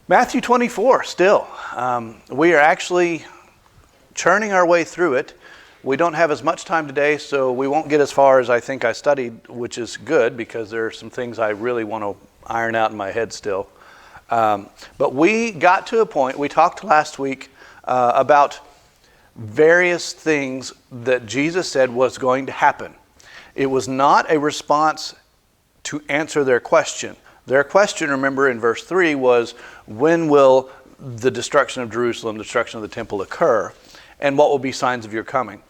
Matthew 24 still. We are actually churning our way through it. We don't have as much time today, so we won't get as far as I think I studied, which is good because there are some things I really want to iron out in my head still. But we got to a point, we talked last week about various things that Jesus said was going to happen. It was not a response to answer their question. Their question, remember in verse 3, was when will the destruction of Jerusalem, the destruction of the temple occur, and what will be signs of your coming?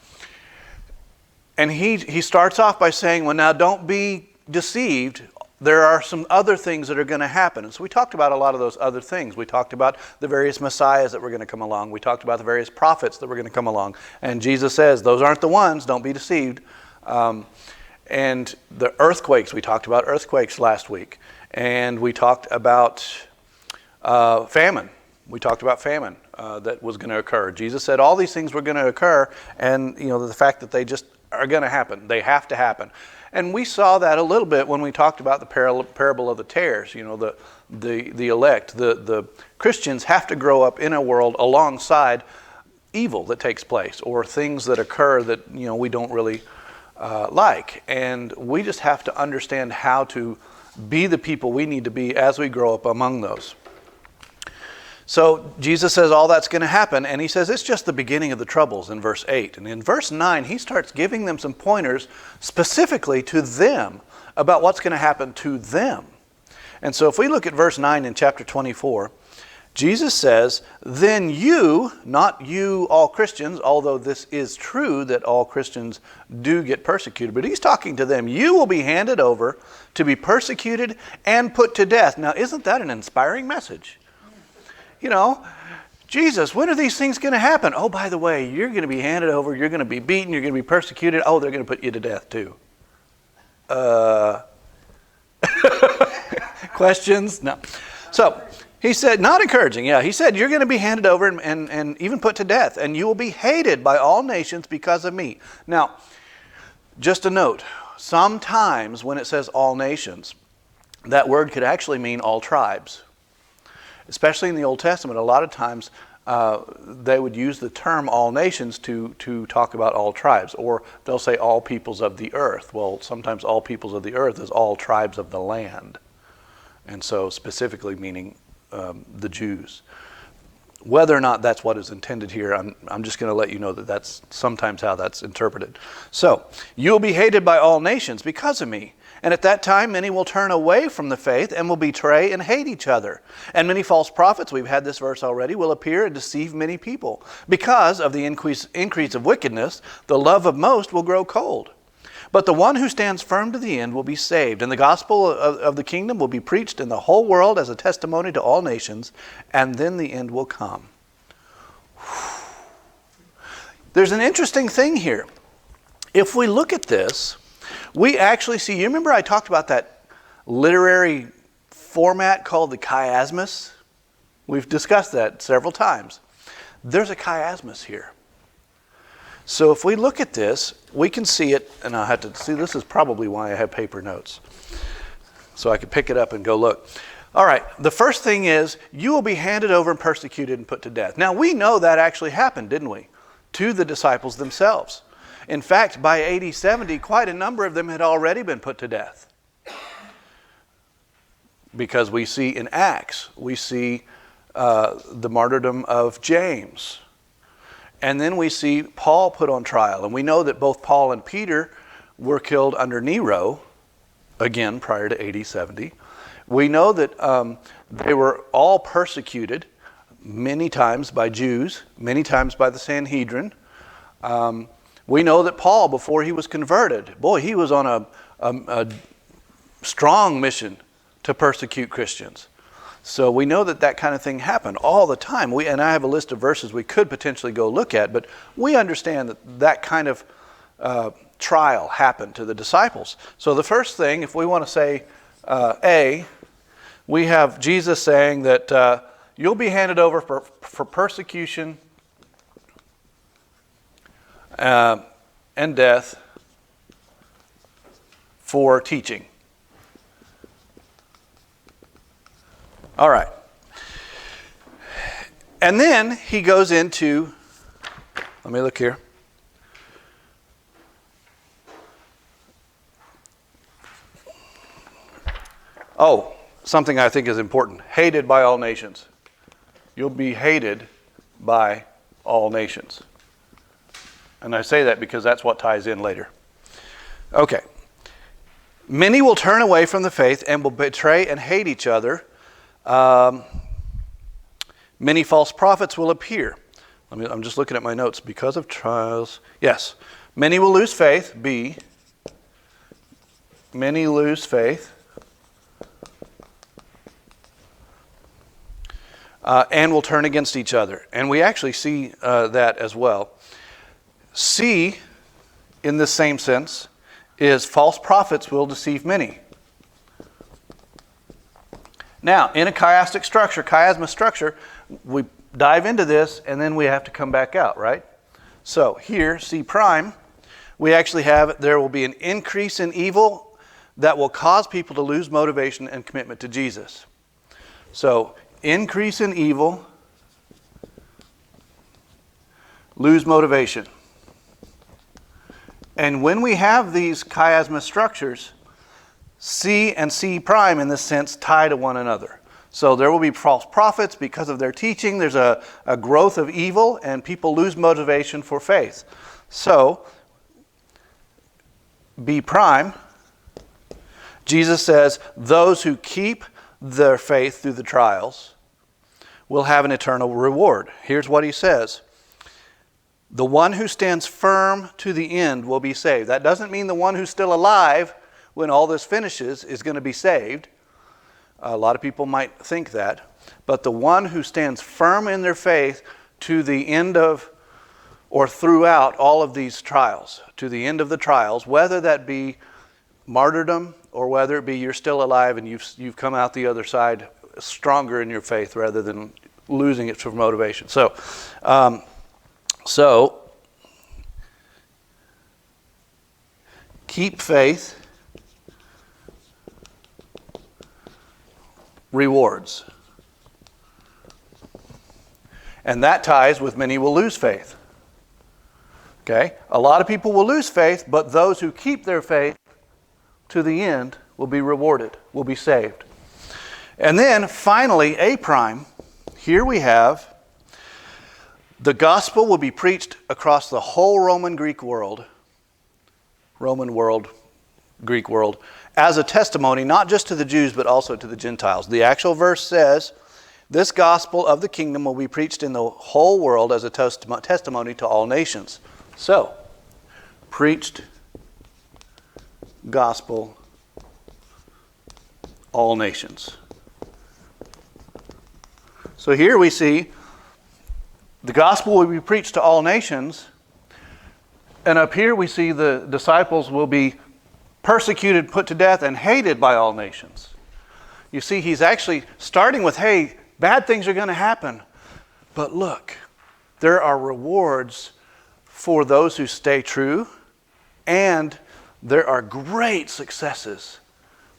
And he starts off by saying, well, now don't be deceived. There are some other things that are going to happen. And so we talked about a lot of those other things. We talked about the various messiahs that were going to come along. We talked about the various prophets that were going to come along. And Jesus says, those aren't the ones. Don't be deceived. And the earthquakes, we talked about earthquakes last week. And we talked about famine. We talked about famine that was going to occur. Jesus said all these things were going to occur, and the fact that they just are going to happen. They have to happen. And we saw that a little bit when we talked about the parable of the tares. The elect, the Christians have to grow up in a world alongside evil that takes place or things that occur that we don't really like. And we just have to understand how to be the people we need to be as we grow up among those. So Jesus says all that's going to happen, and he says it's just the beginning of the troubles in verse 8. And in verse 9, he starts giving them some pointers specifically to them about what's going to happen to them. And so if we look at verse 9 in chapter 24, Jesus says, then you, not you all Christians, although this is true that all Christians do get persecuted, but he's talking to them, you will be handed over to be persecuted and put to death. Now, isn't that an inspiring message? Jesus, when are these things going to happen? Oh, by the way, you're going to be handed over, you're going to be beaten, you're going to be persecuted. Oh, they're going to put you to death too. Questions? No. So, he said, not encouraging, he said, you're going to be handed over and even put to death, and you will be hated by all nations because of me. Now, just a note, sometimes when it says all nations, that word could actually mean all tribes. Especially in the Old Testament, a lot of times they would use the term all nations to talk about all tribes, or they'll say all peoples of the earth. Well, sometimes all peoples of the earth is all tribes of the land, and so specifically meaning the Jews. Whether or not that's what is intended here, I'm just going to let you know that that's sometimes how that's interpreted. So, you will be hated by all nations because of me. And at that time, many will turn away from the faith and will betray and hate each other. And many false prophets, we've had this verse already, will appear and deceive many people. Because of the increase of wickedness, the love of most will grow cold. But the one who stands firm to the end will be saved. And the gospel of the kingdom will be preached in the whole world as a testimony to all nations. And then the end will come. There's an interesting thing here. If we look at this, we actually see, you remember I talked about that literary format called the chiasmus? We've discussed that several times. There's a chiasmus here. So if we look at this, we can see it, and I'll have to see, this is probably why I have paper notes, so I can pick it up and go look. All right, the first thing is, you will be handed over and persecuted and put to death. Now, we know that actually happened, didn't we? To the disciples themselves. In fact, by AD 70, quite a number of them had already been put to death. Because we see in Acts, we see the martyrdom of James. And then we see Paul put on trial. And we know that both Paul and Peter were killed under Nero, again, prior to AD 70. We know that they were all persecuted many times by Jews, many times by the Sanhedrin. We know that Paul, before he was converted, he was on a strong mission to persecute Christians. So we know that kind of thing happened all the time. And I have a list of verses we could potentially go look at, but we understand that kind of trial happened to the disciples. So the first thing, if we want to say we have Jesus saying that you'll be handed over for persecution and death for teaching. All right. And then he goes into, let me look here. Oh, something I think is important. Hated by all nations. You'll be hated by all nations. And I say that because that's what ties in later. Okay. Many will turn away from the faith and will betray and hate each other. Many false prophets will appear. I'm just looking at my notes. Because of trials. Yes. Many will lose faith. B. Many lose faith. And will turn against each other. And we actually see that as well. C, in the same sense, is false prophets will deceive many. Now, in a chiastic structure, chiasma structure, we dive into this and then we have to come back out, right? So here, C prime, we actually have, there will be an increase in evil that will cause people to lose motivation and commitment to Jesus. So, increase in evil, lose motivation. And when we have these chiasma structures, C and C prime in this sense tie to one another. So there will be false prophets because of their teaching. There's a growth of evil and people lose motivation for faith. So B prime, Jesus says, those who keep their faith through the trials will have an eternal reward. Here's what he says. The one who stands firm to the end will be saved. That doesn't mean the one who's still alive when all this finishes is going to be saved. A lot of people might think that. But the one who stands firm in their faith to the end of, or throughout all of these trials, to the end of the trials, whether that be martyrdom or whether it be you're still alive and you've come out the other side stronger in your faith rather than losing it for motivation. So keep faith, rewards. And that ties with many will lose faith. Okay? A lot of people will lose faith, but those who keep their faith to the end will be rewarded, will be saved. And then finally, A prime, here we have the gospel will be preached across the whole Roman Greek world, Greek world, as a testimony, not just to the Jews, but also to the Gentiles. The actual verse says, this gospel of the kingdom will be preached in the whole world as a testimony to all nations. So, preached gospel, all nations. So here we see the gospel will be preached to all nations, and up here we see the disciples will be persecuted, put to death, and hated by all nations. You see, he's actually starting with, hey, bad things are going to happen, but look, there are rewards for those who stay true, and there are great successes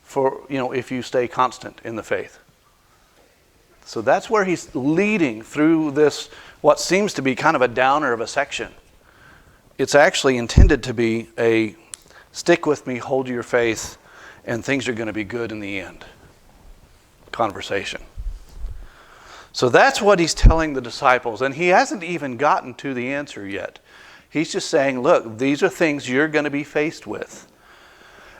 for, if you stay constant in the faith. So that's where he's leading through this, what seems to be kind of a downer of a section. It's actually intended to be a stick with me, hold your faith, and things are going to be good in the end conversation. So that's what he's telling the disciples, and he hasn't even gotten to the answer yet. He's just saying, look, these are things you're going to be faced with.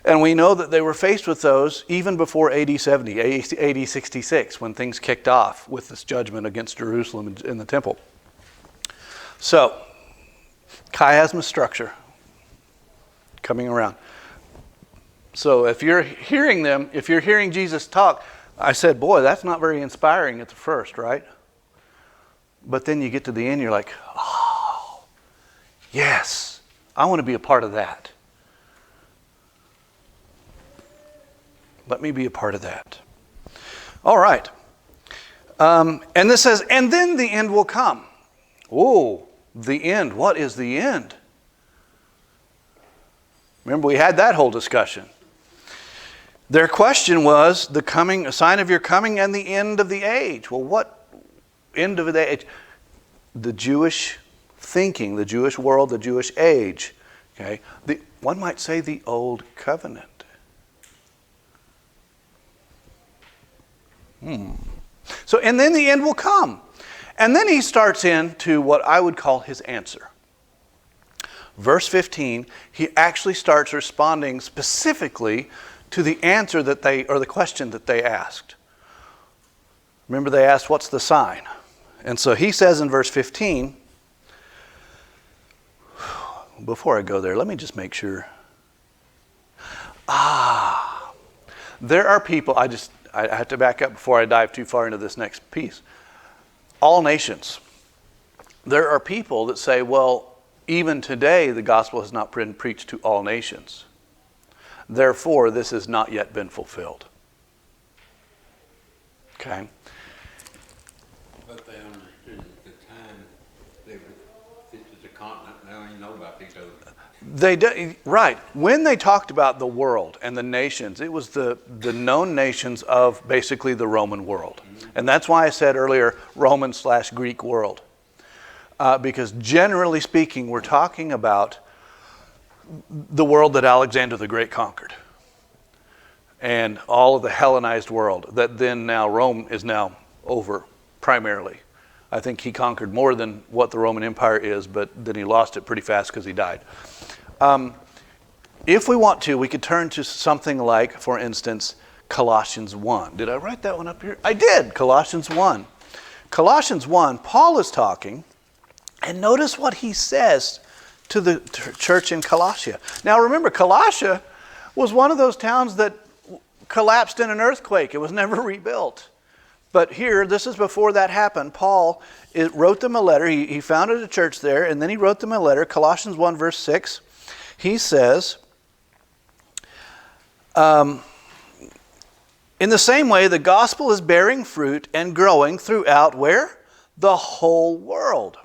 And we know that they were faced with those even before AD 70, AD 66, when things kicked off with this judgment against Jerusalem and the temple. So, chiasma structure coming around. So if you're hearing them, if you're hearing Jesus talk, I said, boy, that's not very inspiring at the first, right? But then you get to the end, you're like, oh, yes, I want to be a part of that. Let me be a part of that. All right. And this says, and then the end will come. Oh, the end. What is the end? Remember, we had that whole discussion. Their question was the coming, a sign of your coming and the end of the age. Well, end of the age. The Jewish thinking, the Jewish world, the Jewish age. Okay, one might say the Old Covenant. So, and then the end will come. And then he starts into what I would call his answer. Verse 15, he actually starts responding specifically to the answer that or the question that they asked. Remember, they asked, what's the sign? And so he says in verse 15, before I go there, let me just make sure. There are people, I have to back up before I dive too far into this next piece. All nations. There are people that say, well, even today the gospel has not been preached to all nations. Therefore, this has not yet been fulfilled. Okay? But they understood at the time this is a continent, they don't even know about each other. Right. When they talked about the world and the nations, it was the known nations of basically the Roman world. And that's why I said earlier Roman/Greek world. Because generally speaking, we're talking about the world that Alexander the Great conquered. And all of the Hellenized world that then now Rome is now over primarily. I think he conquered more than what the Roman Empire is, but then he lost it pretty fast because he died. If we want to, we could turn to something like, for instance, Colossians 1. Did I write that one up here? I did. Colossians 1. Colossians 1, Paul is talking, and notice what he says to the church in Colossia. Now remember, Colossia was one of those towns that collapsed in an earthquake. It was never rebuilt. But here, this is before that happened. Paul wrote them a letter. He founded a church there, and then he wrote them a letter. Colossians 1, verse 6. He says, in the same way, the gospel is bearing fruit and growing throughout where? The whole world.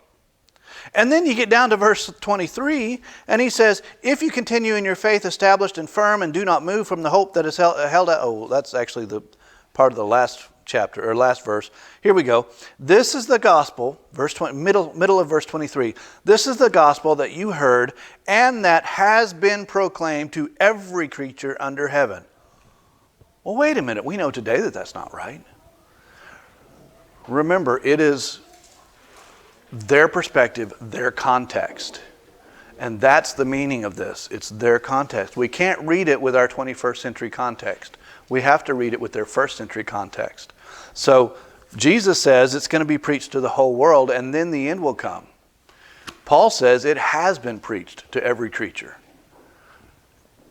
And then you get down to verse 23, and he says, if you continue in your faith established and firm and do not move from the hope that is held out. Oh, that's actually the part of the last chapter, or last verse. Here we go. This is the gospel, verse 20, middle of verse 23. This is the gospel that you heard and that has been proclaimed to every creature under heaven. Well, wait a minute. We know today that that's not right. Remember, it is their perspective, their context. And that's the meaning of this. It's their context. We can't read it with our 21st century context. We have to read it with their first century context. So Jesus says it's going to be preached to the whole world, and then the end will come. Paul says it has been preached to every creature.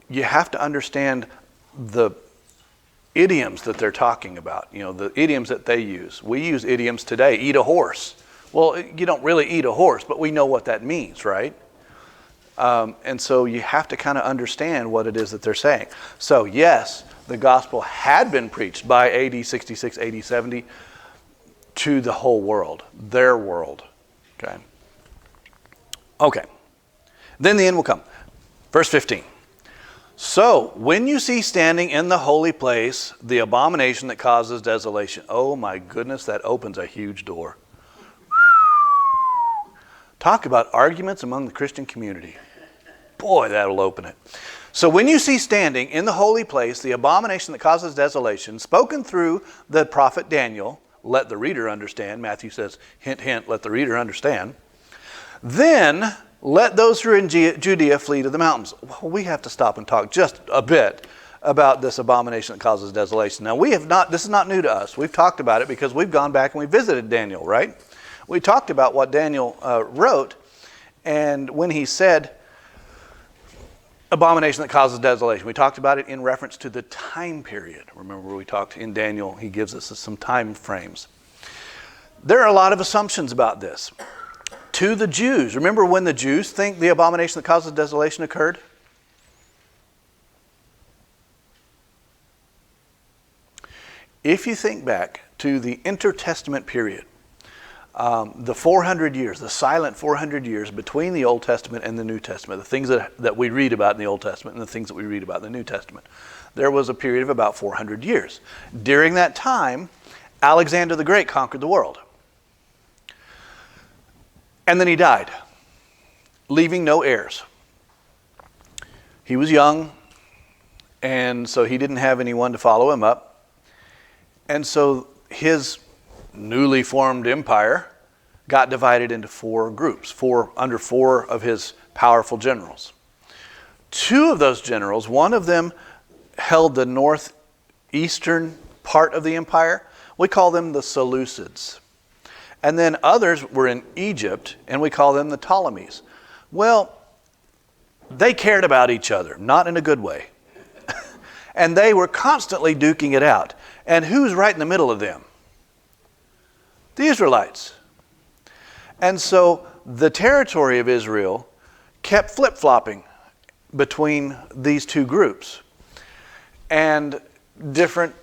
You have to understand the idioms that they're talking about. You know, the idioms that they use. We use idioms today. Eat a horse. Well, you don't really eat a horse, but we know what that means, right? And so you have to kind of understand what it is that they're saying. So yes, the gospel had been preached by AD 66, AD 70 to the whole world, their world. Okay. Then the end will come. Verse 15. So when you see standing in the holy place the abomination that causes desolation. Oh my goodness, that opens a huge door. Talk about arguments among the Christian community. Boy, that'll open it. So when you see standing in the holy place the abomination that causes desolation, spoken through the prophet Daniel, let the reader understand. Matthew says, hint, hint, let the reader understand. Then let those who are in Judea flee to the mountains. Well, we have to stop and talk just a bit about this abomination that causes desolation. Now, this is not new to us. We've talked about it because we've gone back and we visited Daniel, right? We talked about what Daniel wrote, and when he said, abomination that causes desolation, we talked about it in reference to the time period. Remember, we talked in Daniel, he gives us some time frames. There are a lot of assumptions about this. To the Jews, remember when the Jews think the abomination that causes desolation occurred? If you think back to the intertestament period, the 400 years, the silent 400 years between the Old Testament and the New Testament, the things that we read about in the Old Testament and the things that we read about in the New Testament, there was a period of about 400 years. During that time, Alexander the Great conquered the world. And then he died, leaving no heirs. He was young, and so he didn't have anyone to follow him up. And so his newly formed empire got divided into 4 groups, under 4 of his powerful generals. 2 of those generals, one of them held the northeastern part of the empire. We call them the Seleucids. And then others were in Egypt, and we call them the Ptolemies. Well, they cared about each other, not in a good way. And they were constantly duking it out. And who's right in the middle of them? The Israelites. And so the territory of Israel kept flip-flopping between these 2 groups. And different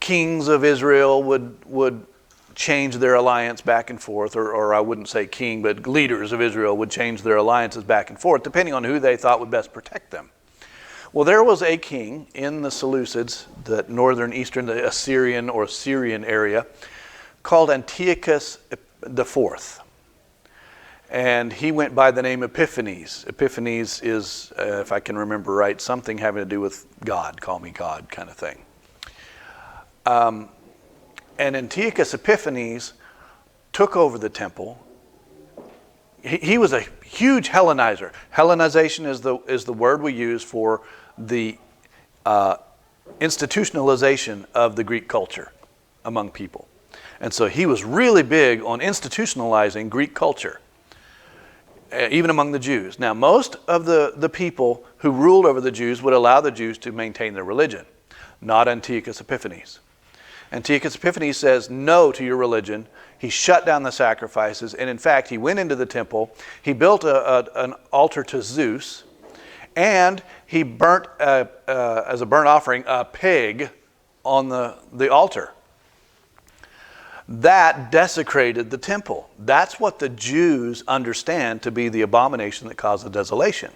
kings of Israel would change their alliance back and forth, or I wouldn't say king, but leaders of Israel would change their alliances back and forth, depending on who they thought would best protect them. Well, there was a king in the Seleucids, the northern eastern, the Assyrian or Syrian area, called Antiochus IV. And he went by the name Epiphanes. Epiphanes is, if I can remember right, something having to do with God, call me God kind of thing. And Antiochus Epiphanes took over the temple. He was a huge Hellenizer. Hellenization is the word we use for the institutionalization of the Greek culture among people. And so he was really big on institutionalizing Greek culture, even among the Jews. Now, most of the people who ruled over the Jews would allow the Jews to maintain their religion, not Antiochus Epiphanes. Antiochus Epiphanes says no to your religion. He shut down the sacrifices, and in fact, he went into the temple. He built an altar to Zeus, and he burnt, as a burnt offering, a pig on the altar. That desecrated the temple. That's what the Jews understand to be the abomination that caused the desolation.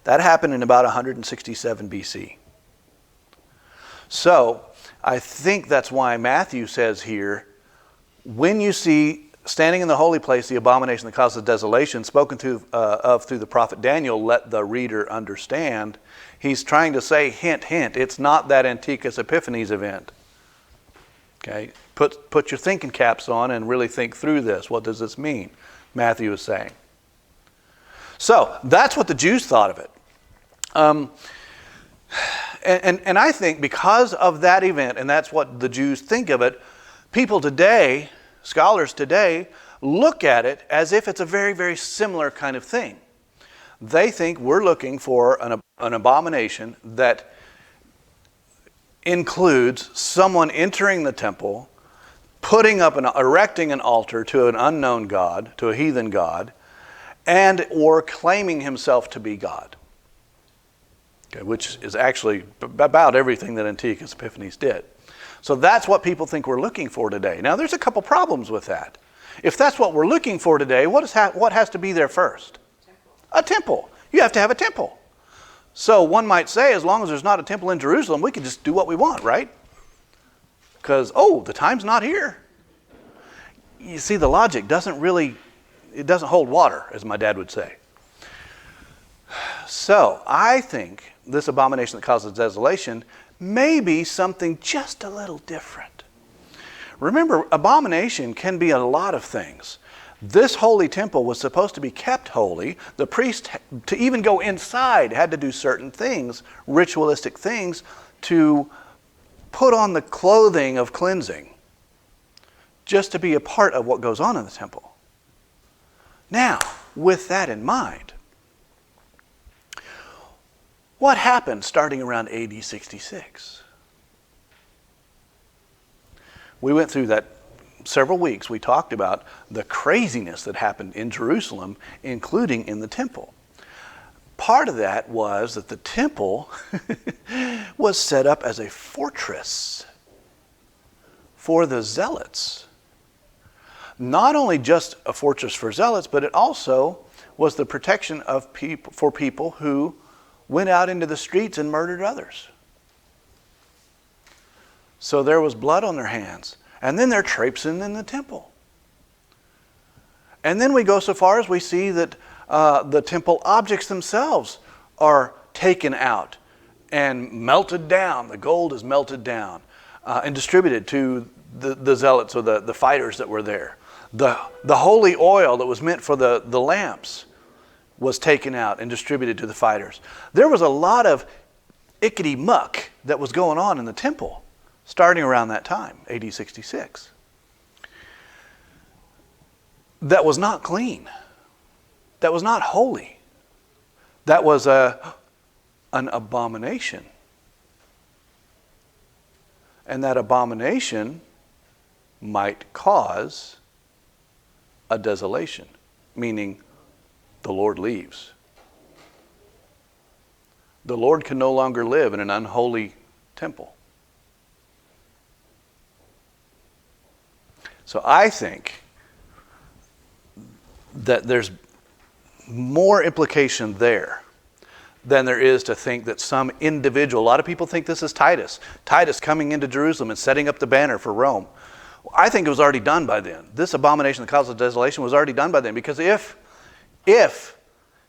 That happened in about 167 BC. So, I think that's why Matthew says here, when you see standing in the holy place the abomination that causes desolation, spoken through the prophet Daniel, let the reader understand. He's trying to say, hint, hint, it's not that Antiochus Epiphanes event. Okay, put your thinking caps on and really think through this. What does this mean? Matthew is saying. So that's what the Jews thought of it. And I think because of that event, and that's what the Jews think of it, people today, scholars today, look at it as if it's a very, very similar kind of thing. They think we're looking for an abomination that includes someone entering the temple, erecting an altar to an unknown god, to a heathen god, and or claiming himself to be God. Okay, which is actually about everything that Antiochus Epiphanes did. So that's what people think we're looking for today. Now, there's a couple problems with that. If that's what we're looking for today, what has to be there first? A temple. You have to have a temple. So one might say, as long as there's not a temple in Jerusalem, we can just do what we want, right? Because, the time's not here. You see, the logic doesn't hold water, as my dad would say. So I think this abomination that causes desolation may be something just a little different. Remember, abomination can be a lot of things. This holy temple was supposed to be kept holy. The priest, to even go inside, had to do certain things, ritualistic things, to put on the clothing of cleansing, just to be a part of what goes on in the temple. Now, with that in mind, what happened starting around AD 66? We went through that several weeks. We talked about the craziness that happened in Jerusalem, including in the temple. Part of that was that the temple was set up as a fortress for the zealots. Not only just a fortress for zealots, but it also was the protection of people who went out into the streets and murdered others. So there was blood on their hands. And then they're traipsing in the temple. And then we go so far as we see that the temple objects themselves are taken out and melted down. The gold is melted down and distributed to the zealots or the fighters that were there. The holy oil that was meant for the lamps was taken out and distributed to the fighters. There was a lot of ickety muck that was going on in the temple starting around that time, AD 66. That was not clean. That was not holy. That was an abomination. And that abomination might cause a desolation, meaning the Lord leaves. The Lord can no longer live in an unholy temple. So I think that there's more implication there than there is to think that some individual, a lot of people think this is Titus coming into Jerusalem and setting up the banner for Rome. I think it was already done by then. This abomination, the cause of desolation, was already done by then, because if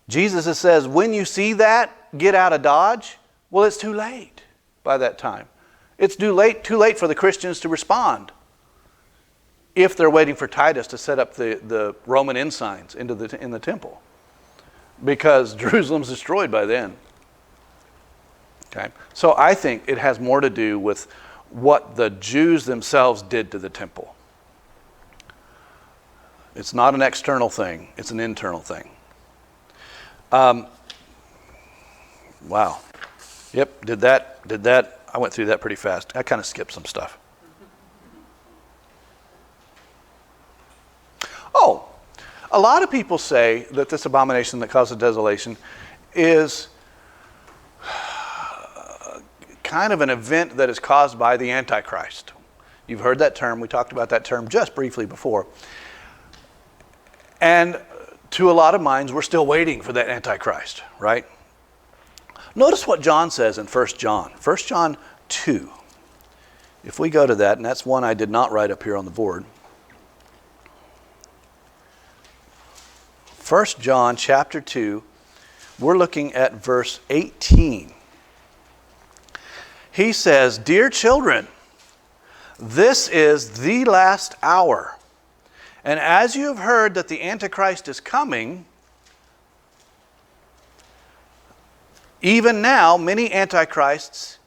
Jesus says, when you see that, get out of Dodge, well, it's too late by that time. It's too late for the Christians to respond if they're waiting for Titus to set up the Roman ensigns in the temple, because Jerusalem's destroyed by then. Okay? So I think it has more to do with what the Jews themselves did to the temple. It's not an external thing, it's an internal thing. Wow. Yep, did that. I went through that pretty fast. I kind of skipped some stuff. Oh, a lot of people say that this abomination that causes desolation is kind of an event that is caused by the Antichrist. You've heard that term. We talked about that term just briefly before. And to a lot of minds, we're still waiting for that Antichrist, right? Notice what John says in 1 John. 1 John 2. If we go to that, and that's one I did not write up here on the board. 1 John chapter 2, we're looking at verse 18. He says, "Dear children, this is the last hour. And as you have heard that the Antichrist is coming, even now many Antichrists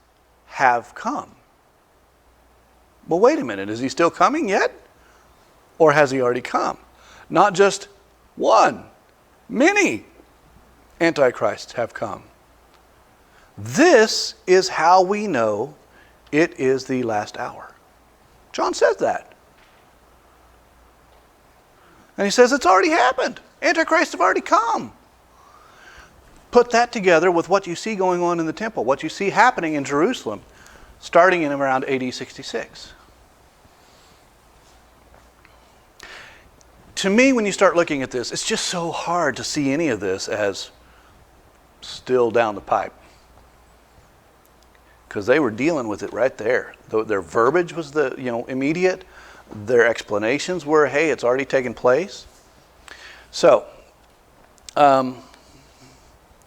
have come." Well, wait a minute. Is he still coming yet? Or has he already come? Not just one. Many Antichrists have come. This is how we know it is the last hour. John says that. And he says it's already happened. Antichrists have already come. Put that together with what you see going on in the temple, what you see happening in Jerusalem, starting in around AD 66. To me, when you start looking at this, it's just so hard to see any of this as still down the pipe, because they were dealing with it right there. Their verbiage was immediate. Their explanations were, hey, it's already taken place. So, and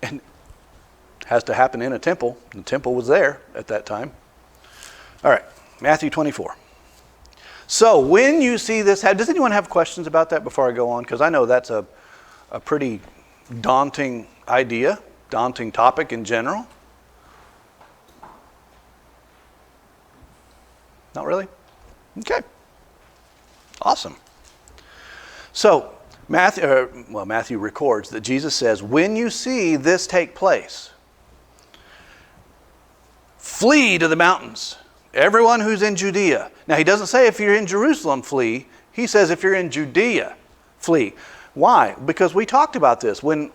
it has to happen in a temple. The temple was there at that time. All right, Matthew 24. So when you see this, does anyone have questions about that before I go on? Because I know that's a pretty daunting idea, daunting topic in general. Not really? Okay. Awesome. So Matthew records that Jesus says, when you see this take place, flee to the mountains. Everyone who's in Judea. Now, he doesn't say if you're in Jerusalem, flee. He says if you're in Judea, flee. Why? Because we talked about this. When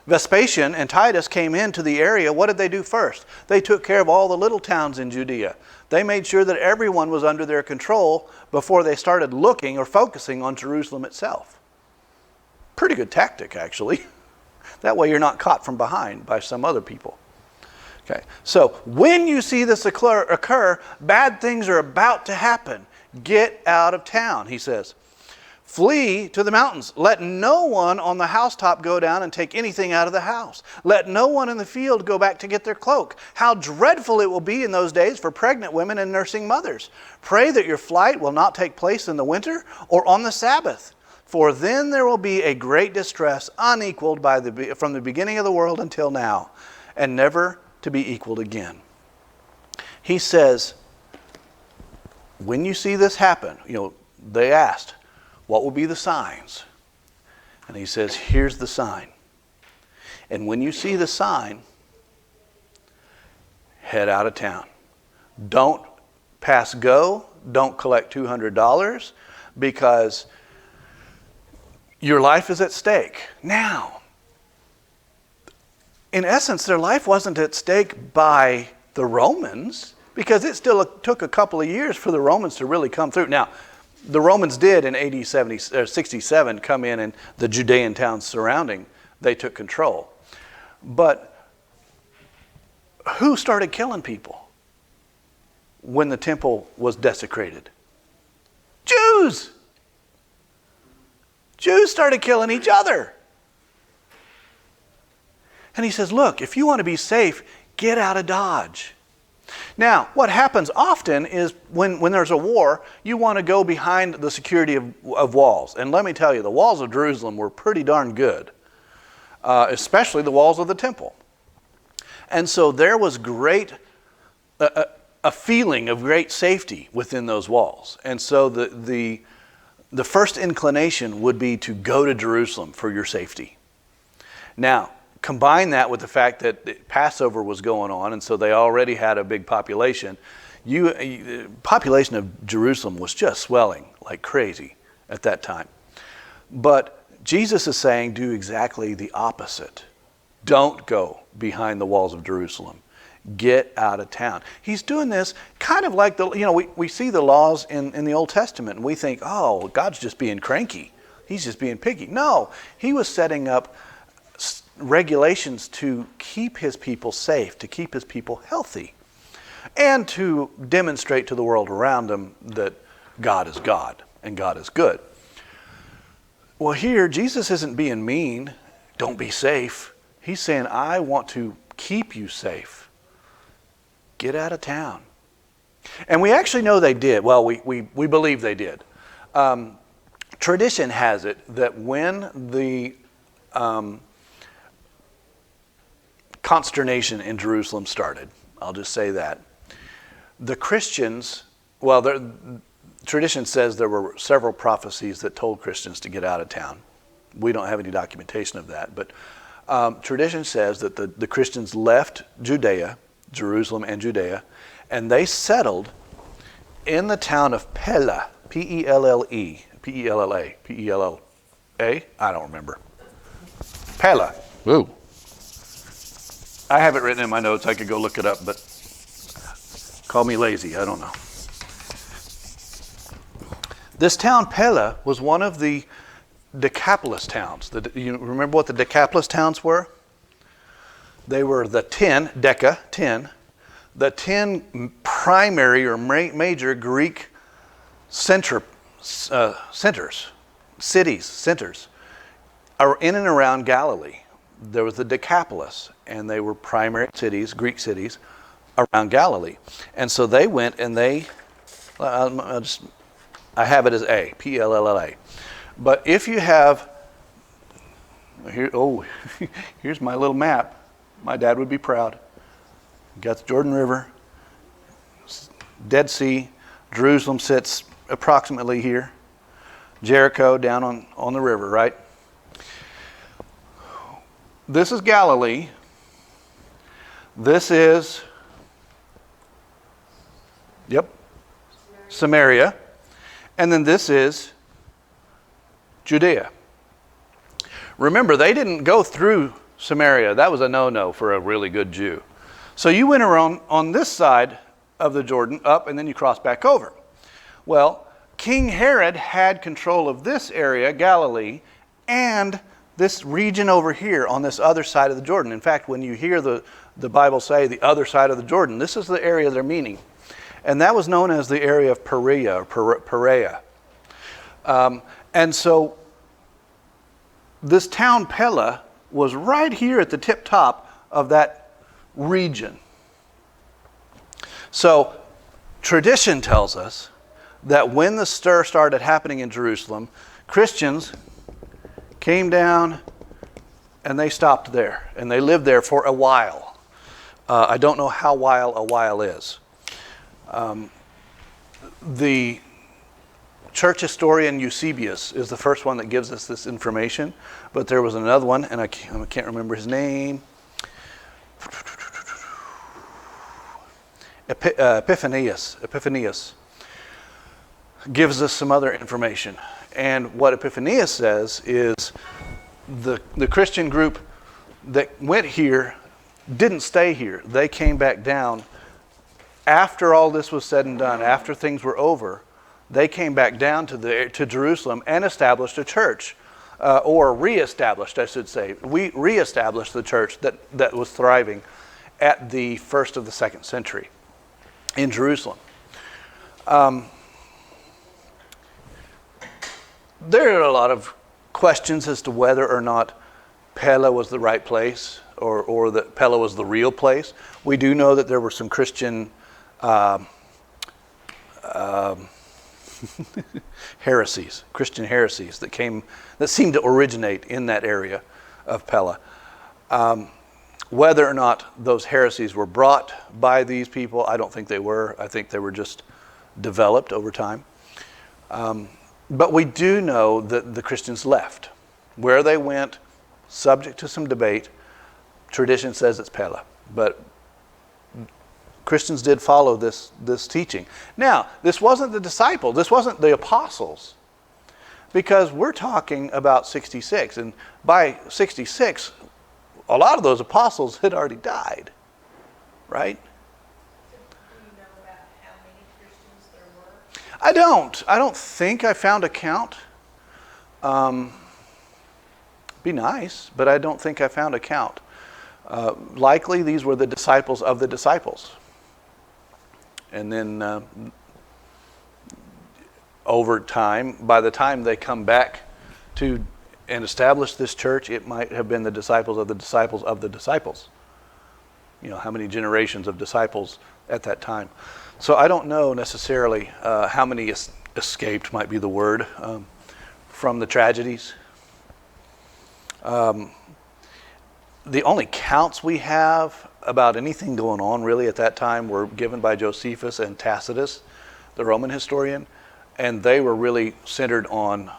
Vespasian and Titus came into the area, what did they do first? They took care of all the little towns in Judea. They made sure that everyone was under their control before they started looking or focusing on Jerusalem itself. Pretty good tactic, actually. That way you're not caught from behind by some other people. Okay, so when you see this occur, bad things are about to happen. Get out of town, he says. Flee to the mountains. Let no one on the housetop go down and take anything out of the house. Let no one in the field go back to get their cloak. How dreadful it will be in those days for pregnant women and nursing mothers. Pray that your flight will not take place in the winter or on the Sabbath, for then there will be a great distress unequaled from the beginning of the world until now, and never to be equaled again. He says, when you see this happen, they asked, what will be the signs? And he says, here's the sign. And when you see the sign, head out of town. Don't pass go. Don't collect $200 because your life is at stake. Now, in essence, their life wasn't at stake by the Romans because it still took a couple of years for the Romans to really come through. Now, the Romans did in AD 67 come in and the Judean towns surrounding, they took control. But who started killing people when the temple was desecrated? Jews! Jews started killing each other. And he says, look, if you want to be safe, get out of Dodge. Now, what happens often is when there's a war, you want to go behind the security of walls. And let me tell you, the walls of Jerusalem were pretty darn good, especially the walls of the temple. And so there was a feeling of great safety within those walls. And so the first inclination would be to go to Jerusalem for your safety. Now, combine that with the fact that Passover was going on, and so they already had a big population. The population of Jerusalem was just swelling like crazy at that time. But Jesus is saying, do exactly the opposite. Don't go behind the walls of Jerusalem. Get out of town. He's doing this kind of like we see the laws in the Old Testament, and we think, oh, God's just being cranky. He's just being picky. No, he was setting up regulations to keep his people safe, to keep his people healthy, and to demonstrate to the world around them that God is God and God is good. Well, here, Jesus isn't being mean, don't be safe. He's saying, I want to keep you safe. Get out of town. And we actually know they did. Well, we believe they did. Tradition has it that when the consternation in Jerusalem started, I'll just say that, the Christians, tradition says there were several prophecies that told Christians to get out of town. We don't have any documentation of that, but tradition says that the Christians left Judea, Jerusalem and Judea, and they settled in the town of Pella, P-E-L-L-E, P-E-L-L-A, P-E-L-L-A, I don't remember. Pella. Ooh. I have it written in my notes. I could go look it up, but call me lazy. I don't know. This town, Pella, was one of the Decapolis towns. You remember what the Decapolis towns were? They were the 10 the 10 primary or major Greek centers are in and around Galilee. There was the Decapolis, and they were primary cities, Greek cities, around Galilee. And so they went and I have it as A, P-L-L-L-A. But if you have, here's my little map. My dad would be proud. Got the Jordan River, Dead Sea, Jerusalem sits approximately here. Jericho down on the river, right? This is Galilee. This is, Samaria. And then this is Judea. Remember, they didn't go through Samaria. That was a no-no for a really good Jew. So you went around on this side of the Jordan up, and then you crossed back over. Well, King Herod had control of this area, Galilee, and this region over here on this other side of the Jordan. In fact, when you hear the Bible say the other side of the Jordan, this is the area they're meaning. And that was known as the area of Perea. And so this town Pella was right here at the tip top of that region. So tradition tells us that when the stir started happening in Jerusalem, Christians came down and they stopped there. And they lived there for a while. I don't know how while a while is. The church historian Eusebius is the first one that gives us this information, but there was another one, and I can't remember his name. Epiphanius gives us some other information. And what Epiphanius says is the Christian group that went here didn't stay here. They came back down after all this was said and done, after things were over. They came back down to Jerusalem and established a church, or reestablished, I should say. We reestablished the church that was thriving at the first of the second century in Jerusalem. There are a lot of questions as to whether or not Pella was the right place, or that Pella was the real place. We do know that there were some Christian heresies that seemed to originate in that area of Pella. Whether or not those heresies were brought by these people, I don't think they were. I think they were just developed over time. But we do know that the Christians left. Where they went, subject to some debate, tradition says it's Pella. But Christians did follow this teaching. Now, this wasn't the disciples. This wasn't the apostles. Because we're talking about 66. And by 66, a lot of those apostles had already died. Right? Do you know about how many Christians there were? I don't think I found a count. Be nice, but I don't think I found a count. Likely these were the disciples of the disciples. And then over time, by the time they come back to and establish this church, it might have been the disciples of the disciples of the disciples. You know, how many generations of disciples at that time. So I don't know necessarily how many escaped, might be the word, from the tragedies. The only counts we have about anything going on really at that time were given by Josephus and Tacitus, the Roman historian, and they were really centered on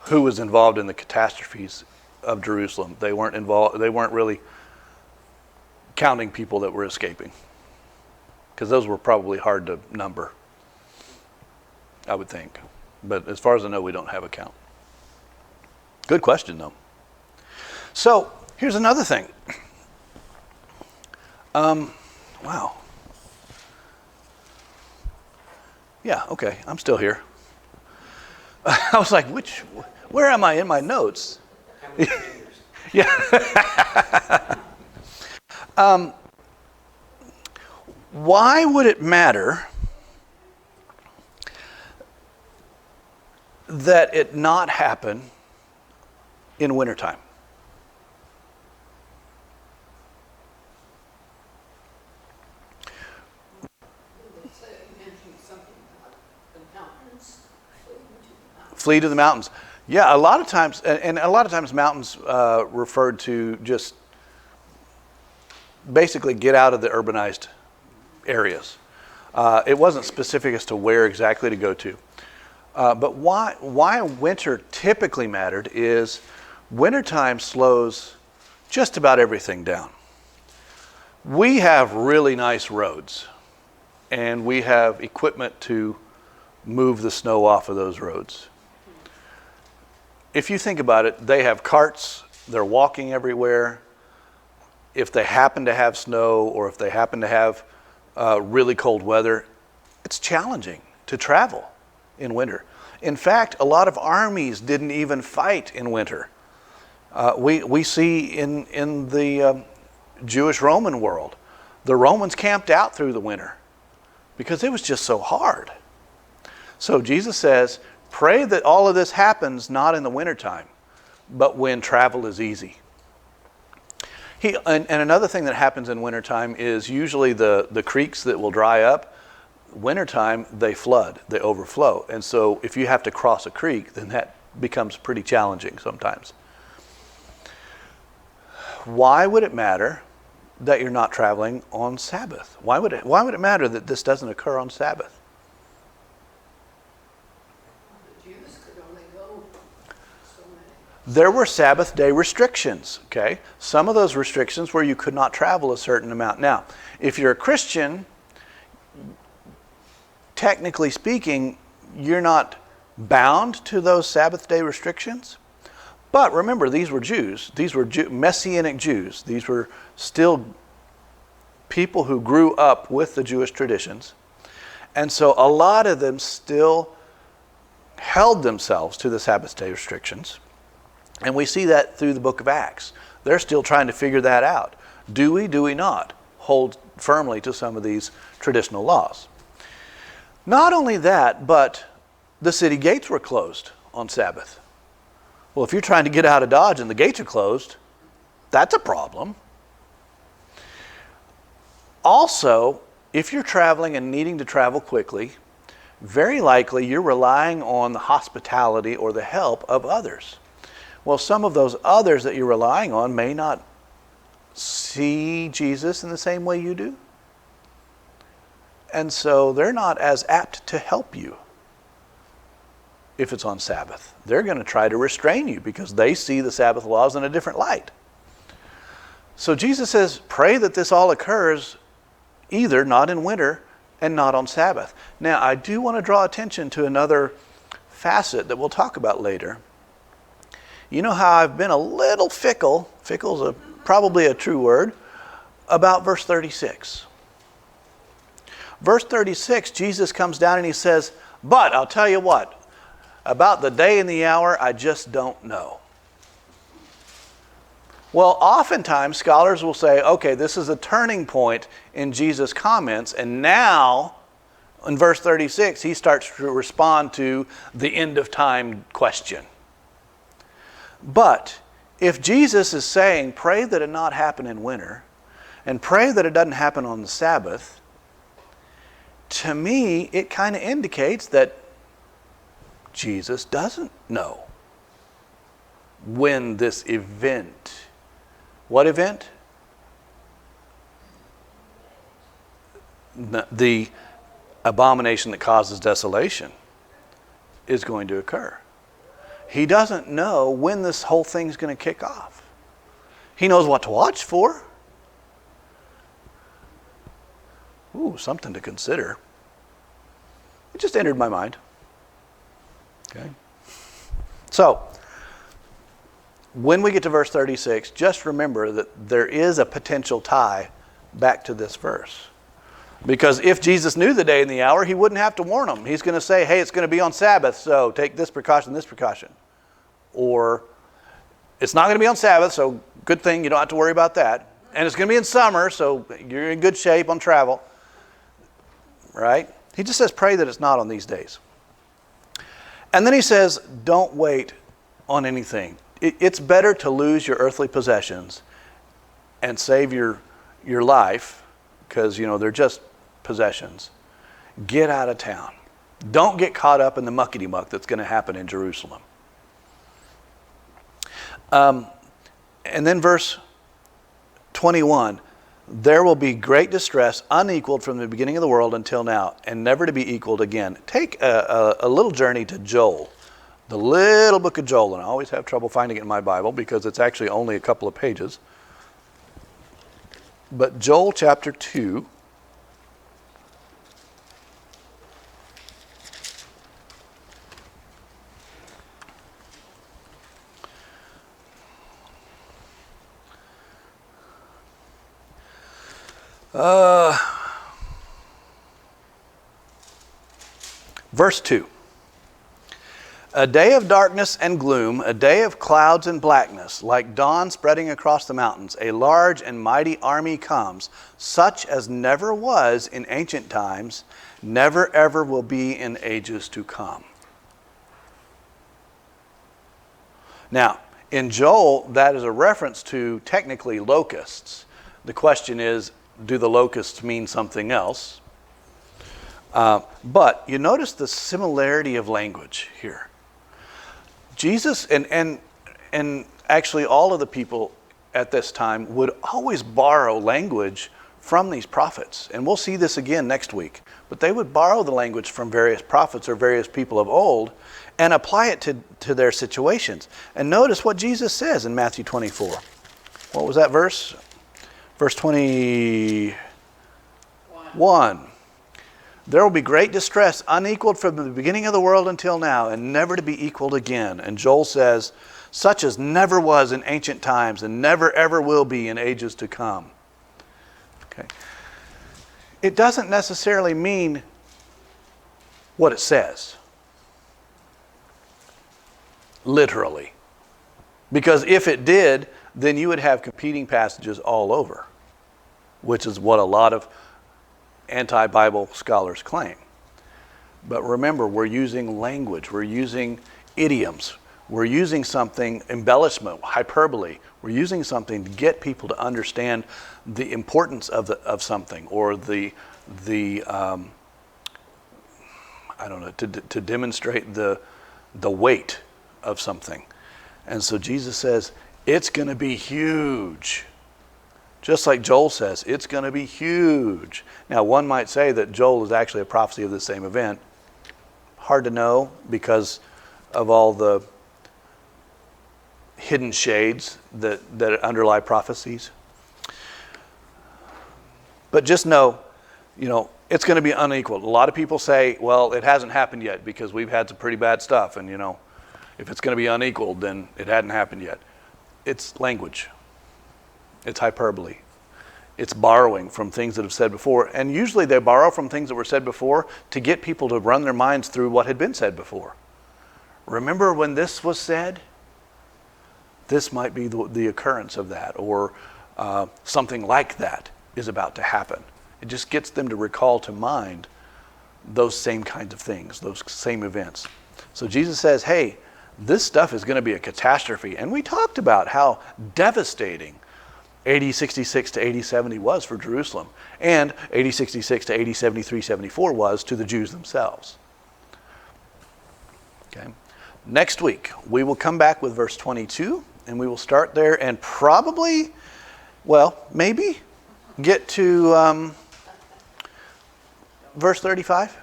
who was involved in the catastrophes of Jerusalem. They weren't really counting people that were escaping, because those were probably hard to number, I would think. But as far as I know, we don't have a count. Good question, though. So here's another thing. Wow. Yeah, okay, I'm still here. I was like, where am I in my notes? Yeah. Why would it matter that it not happen in wintertime? Flee to the mountains. Yeah, a lot of times, and a lot of times mountains referred to just basically get out of the urbanized areas. It wasn't specific as to where exactly to go to. But why winter typically mattered is wintertime slows just about everything down. We have really nice roads, and we have equipment to move the snow off of those roads. If you think about it, they have carts, they're walking everywhere. If they happen to have snow, or if they happen to have really cold weather, it's challenging to travel in winter. In fact, a lot of armies didn't even fight in winter. We see in the Jewish Roman world, the Romans camped out through the winter because it was just so hard. So Jesus says, Pray that all of this happens not in the wintertime, but when travel is easy. And another thing that happens in wintertime is usually the creeks that will dry up. Wintertime, they flood, they overflow. And so if you have to cross a creek, then that becomes pretty challenging sometimes. Why would it matter that you're not traveling on Sabbath? Why would it matter that this doesn't occur on Sabbath? The Jews could only go so many. There were Sabbath day restrictions, okay? Some of those restrictions where you could not travel a certain amount. Now, if you're a Christian, technically speaking, you're not bound to those Sabbath day restrictions. But remember, these were Jews. These were Messianic Jews. These were still people who grew up with the Jewish traditions. And so a lot of them still held themselves to the Sabbath day restrictions. And we see that through the book of Acts. They're still trying to figure that out. Do we not hold firmly to some of these traditional laws? Not only that, but the city gates were closed on Sabbath. Well, if you're trying to get out of Dodge and the gates are closed, that's a problem. Also, if you're traveling and needing to travel quickly, very likely you're relying on the hospitality or the help of others. Well, some of those others that you're relying on may not see Jesus in the same way you do. And so they're not as apt to help you if it's on Sabbath. They're going to try to restrain you because they see the Sabbath laws in a different light. So Jesus says, pray that this all occurs either not in winter and not on Sabbath. Now, I do want to draw attention to another facet that we'll talk about later. You know how I've been a little fickle, fickle's probably a true word, about verse 36. Verse 36, Jesus comes down and he says, but I'll tell you what, about the day and the hour, I just don't know. Well, oftentimes scholars will say, okay, this is a turning point in Jesus' comments, and now in verse 36, he starts to respond to the end of time question. But if Jesus is saying, pray that it not happen in winter, and pray that it doesn't happen on the Sabbath, to me, it kind of indicates that Jesus doesn't know when this event, what event? The abomination that causes desolation is going to occur. He doesn't know when this whole thing's going to kick off. He knows what to watch for. Ooh, something to consider. It just entered my mind. Okay. So, when we get to verse 36, just remember that there is a potential tie back to this verse. Because if Jesus knew the day and the hour, he wouldn't have to warn them. He's going to say, hey, it's going to be on Sabbath, so take this precaution, this precaution. Or, it's not going to be on Sabbath, so good thing, you don't have to worry about that. And it's going to be in summer, so you're in good shape on travel. Right? He just says, pray that it's not on these days. And then he says, don't wait on anything. It's better to lose your earthly possessions and save your life, because, they're just possessions. Get out of town. Don't get caught up in the muckety-muck that's going to happen in Jerusalem. And then verse 21, there will be great distress, unequaled from the beginning of the world until now, and never to be equaled again. Take a little journey to Joel, the little book of Joel, and I always have trouble finding it in my Bible because it's actually only a couple of pages. But Joel chapter 2. Verse 2. A day of darkness and gloom, a day of clouds and blackness, like dawn spreading across the mountains. A large and mighty army comes, such as never was in ancient times, never ever will be in ages to come. Now, in Joel, that is a reference to technically locusts. The question is, do the locusts mean something else? But you notice the similarity of language here. Jesus and actually all of the people at this time would always borrow language from these prophets. And we'll see this again next week. But they would borrow the language from various prophets or various people of old and apply it to their situations. And notice what Jesus says in Matthew 24. What was that verse? Verse 21. There will be great distress, unequaled from the beginning of the world until now, and never to be equaled again. And Joel says, such as never was in ancient times, and never ever will be in ages to come. Okay. It doesn't necessarily mean what it says, literally. Because if it did, then you would have competing passages all over, which is what a lot of anti-Bible scholars claim. But remember, we're using language, we're using idioms, we're using something, embellishment, hyperbole. We're using something to get people to understand the importance of something, or the I don't know, to demonstrate the weight of something. And so Jesus says, it's going to be huge. Just like Joel says, it's going to be huge. Now, one might say that Joel is actually a prophecy of the same event. Hard to know because of all the hidden shades that underlie prophecies. But just know, it's going to be unequal. A lot of people say, well, it hasn't happened yet because we've had some pretty bad stuff. And, if it's going to be unequaled, then it hadn't happened yet. It's language. It's hyperbole. It's borrowing from things that have said before. And usually they borrow from things that were said before to get people to run their minds through what had been said before. Remember when this was said? This might be the occurrence of that, or something like that is about to happen. It just gets them to recall to mind those same kinds of things, those same events. So Jesus says, hey, this stuff is going to be a catastrophe. And we talked about how devastating AD 66 to AD 70 was for Jerusalem, and AD 66 to AD 73, 74 was to the Jews themselves. Okay. Next week, we will come back with verse 22, and we will start there and probably, maybe get to verse 35.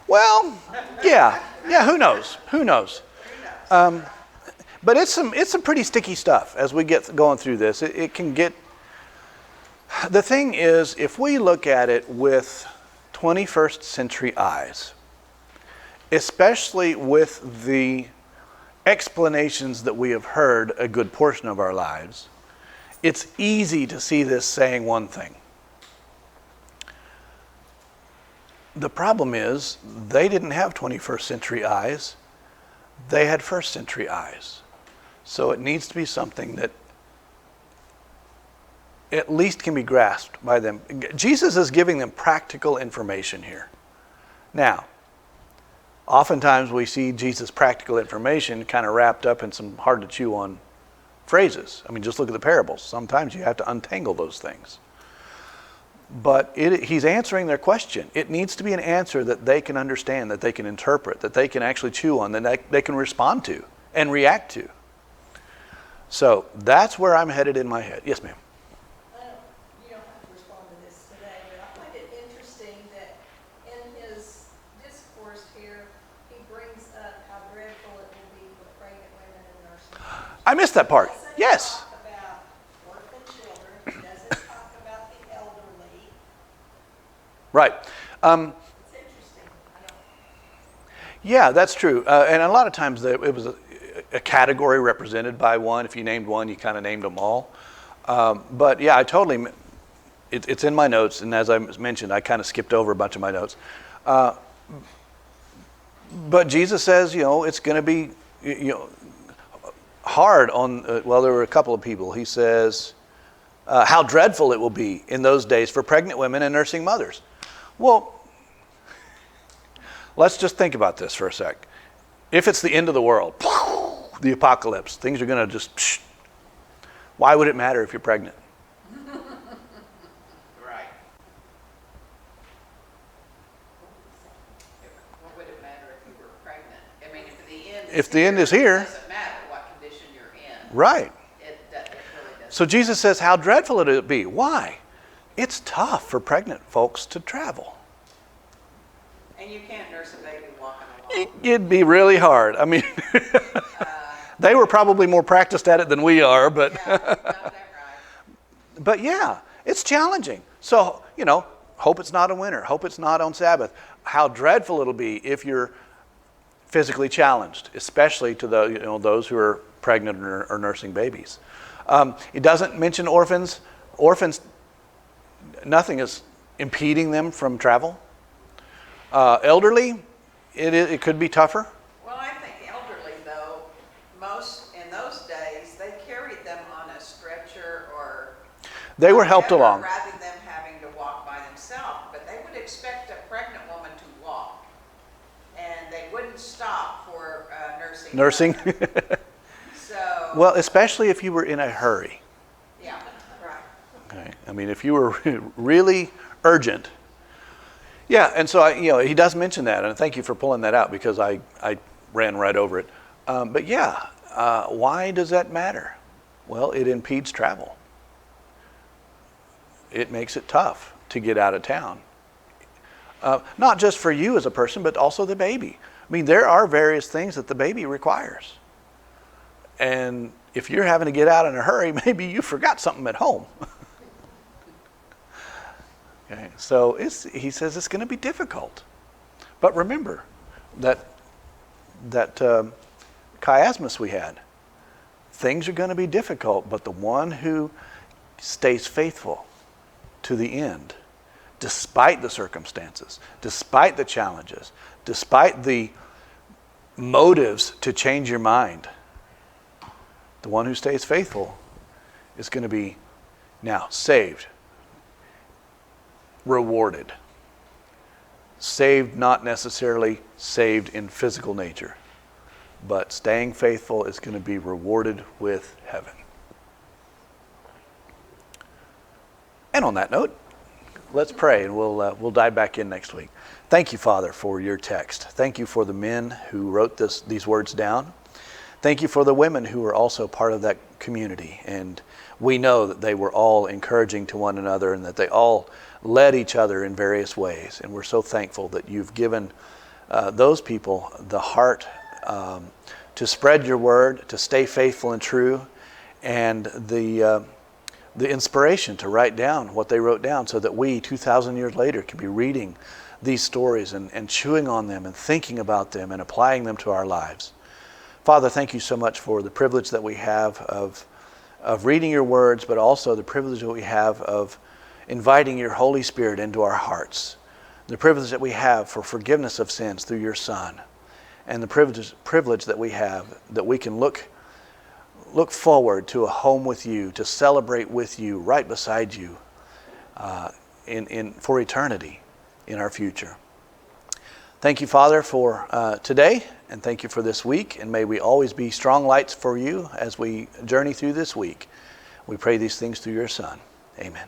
Well, yeah, who knows? But it's some pretty sticky stuff as we get going through this. It can get. The thing is, if we look at it with 21st century eyes, especially with the explanations that we have heard a good portion of our lives, it's easy to see this saying one thing. The problem is, they didn't have 21st century eyes. They had first century eyes. So it needs to be something that at least can be grasped by them. Jesus is giving them practical information here. Now, oftentimes we see Jesus' practical information kind of wrapped up in some hard to chew on phrases. I mean, just look at the parables. Sometimes you have to untangle those things. But he's answering their question. It needs to be an answer that they can understand, that they can interpret, that they can actually chew on, that they can respond to and react to. So that's where I'm headed in my head. Yes, ma'am. You don't have to respond to this today, but I find it interesting that in his discourse here, he brings up how dreadful it will be for pregnant women and nursing mothers. I missed that part. He doesn't Yes. talk about orphan children. He doesn't talk about the elderly. Right. It's interesting. Yeah, that's true. And a lot of times it was a category represented by one. If you named one, you kind of named them all. But yeah, it's in my notes. And as I mentioned, I kind of skipped over a bunch of my notes. But Jesus says, it's going to be, hard on, there were a couple of people. He says, how dreadful it will be in those days for pregnant women and nursing mothers. Well, let's just think about this for a sec. If it's the end of the world, the apocalypse. Things are going to just, psh. Why would it matter if you're pregnant? Right. What would it matter if you were pregnant? I mean, If the end is here, it doesn't matter what condition you're in. right. It really doesn't. So Jesus says, how dreadful would it be? Why? It's tough for pregnant folks to travel. And you can't nurse a baby walking along. It'd be really hard. I mean, they were probably more practiced at it than we are, but Yeah, you got that right. but yeah, it's challenging. So, hope it's not a winter. Hope it's not on Sabbath. How dreadful it'll be if you're physically challenged, especially to those who are pregnant or nursing babies. It doesn't mention orphans. Orphans, nothing is impeding them from travel. Elderly, it could be tougher. Well, I think elderly, though, in those days, they carried them on a stretcher or... They were helped whatever, along. rather than having to walk by themselves. But they would expect a pregnant woman to walk. And they wouldn't stop for nursing. Nursing. So... Well, especially if you were in a hurry. Yeah, right. Okay. I mean, if you were really urgent. Yeah, and so he does mention that, and thank you for pulling that out because I ran right over it. But yeah, why does that matter? Well, it impedes travel. It makes it tough to get out of town. Not just for you as a person, but also the baby. I mean, there are various things that the baby requires. And if you're having to get out in a hurry, maybe you forgot something at home. Okay, so he says it's going to be difficult. But remember that chiasmus we had. Things are going to be difficult, but the one who stays faithful to the end, despite the circumstances, despite the challenges, despite the motives to change your mind, the one who stays faithful is going to be now saved, rewarded. Saved, not necessarily saved in physical nature, but staying faithful is going to be rewarded with heaven. And on that note, let's pray and we'll dive back in next week. Thank you, Father, for your text. Thank you for the men who wrote these words down. Thank you for the women who were also part of that community. And we know that they were all encouraging to one another and that they all led each other in various ways. And we're so thankful that you've given those people the heart to spread your word, to stay faithful and true, and the inspiration to write down what they wrote down so that we, 2,000 years later, can be reading these stories and chewing on them and thinking about them and applying them to our lives. Father, thank you so much for the privilege that we have of reading your words, but also the privilege that we have of inviting your Holy Spirit into our hearts. The privilege that we have for forgiveness of sins through your Son. And the privilege that we have that we can look forward to a home with you, to celebrate with you, right beside you, for eternity in our future. Thank you, Father, for today, and thank you for this week, and may we always be strong lights for you as we journey through this week. We pray these things through your Son. Amen.